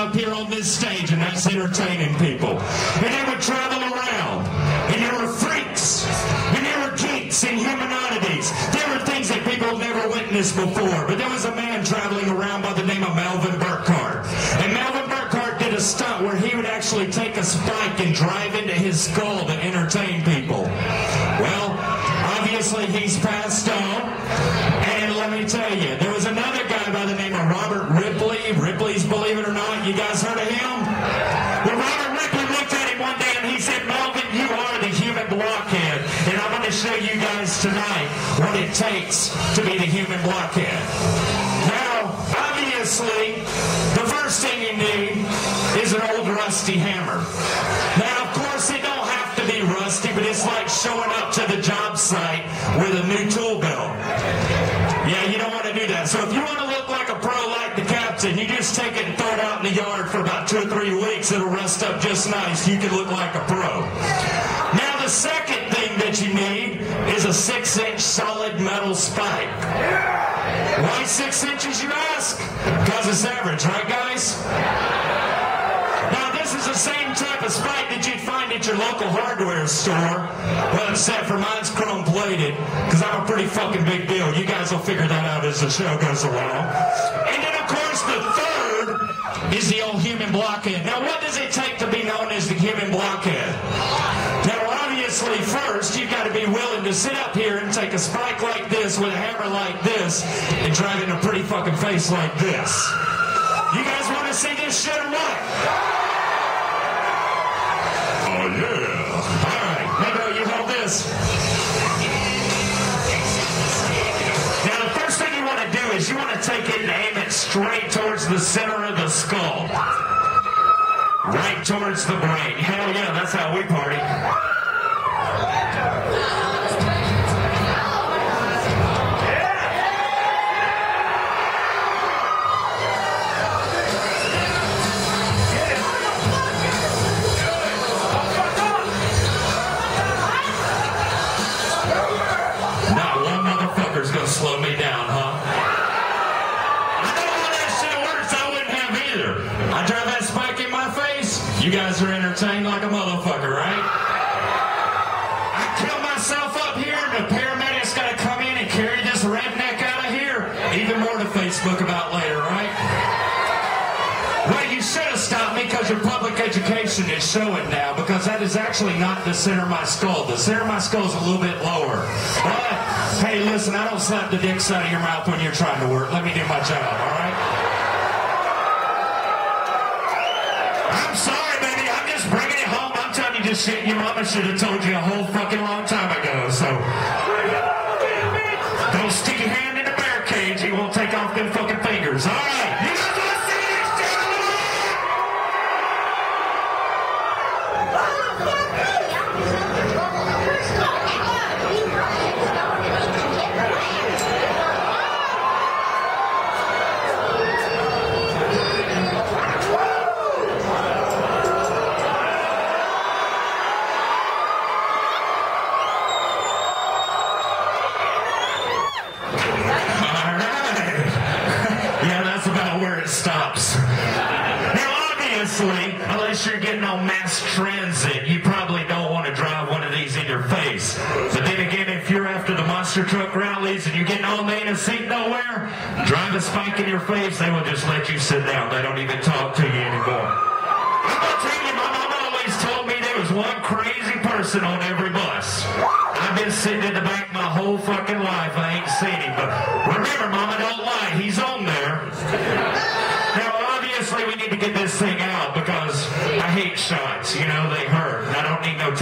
up here on this stage, and that's entertaining people. And they would travel around, and there were freaks, and there were geeks and human oddities. There were things that people have never witnessed before. But there was a man traveling around by the name of Melvin Burkhart. And Melvin Burkhart did a stunt where he would actually take a spike and drive into his skull to entertain people. Well, obviously he's passed on. And let me tell you, there was another guy by the name of Robert Ripley. Ripley's Believe It or Not. You guys heard of him? Well, Robert Ripley looked at him one day and he said, Melvin, you are the human blockhead. And I'm going to show you guys tonight what it takes to be the human blockhead. Now, obviously, the first thing you need is an old rusty hammer. Now, of course, it don't have to be rusty, but it's like showing up to the job site with a new tool belt. Yeah, you don't want to do that. So if you want to look like a pro like the captain, you just take it and throw it out in the yard for about 2 or 3 weeks. It'll rust up just nice. You can look like a pro. Now, the second thing that you need is a 6-inch solid metal spike. Why 6 inches, you ask? Because it's average, right, guys? Now, this is the same type of spike that you'd find at your local hardware store. Well, except for mine's chrome-plated, because I'm a pretty fucking big deal. You guys will figure that out as the show goes along. And then, of course, the third is the old human blockhead. Now, what does it take to be known as the human blockhead? Now, obviously, first, you've got to be willing to sit up here and take a spike like this with a hammer like this and drive it in a pretty fucking face like this. You guys want to see this shit or what? Oh, yeah. All right. Maybelle, you hold this. Now, the first thing you want to do is you want to take it and aim it straight towards the center of the skull. Right towards the brain. Hell yeah, that's how we party. Not one motherfucker's gonna slow me down, huh? I know how that shit works. I wouldn't have either. I drive that spike in my face. You guys are entertained like a motherfucker, right? I kill myself up here, and the paramedics gotta come in and carry this redneck out of here. Even more to Facebook about later, right? Well, you should have stopped me because your public education is showing now, because that is actually not the center of my skull. The center of my skull is a little bit lower. But, hey, listen, I don't slap the dicks out of your mouth when you're trying to work. Let me do my job, all right? I'm sorry, baby. I'm just bringing it home. I'm telling you this shit your mama should have told you a whole fucking long time ago. So, don't stick your hand in the bear cage. He won't take off them fucking fingers. All right. You guys want to see this shit? Stops. Now, obviously, unless you're getting on mass transit, you probably don't want to drive one of these in your face. But then again, if you're after the monster truck rallies and you're getting on there in a seat nowhere, drive a spike in your face, they will just let you sit down. They don't even talk to you anymore. I'm going to tell you, my mama always told me there was one crazy person on every bus. I've been sitting in the back my whole fucking life. I ain't seen him. But remember, mama, don't lie. He's on there. Now, obviously, we need to get this thing out because I hate shots. You know, they hurt. And I don't need no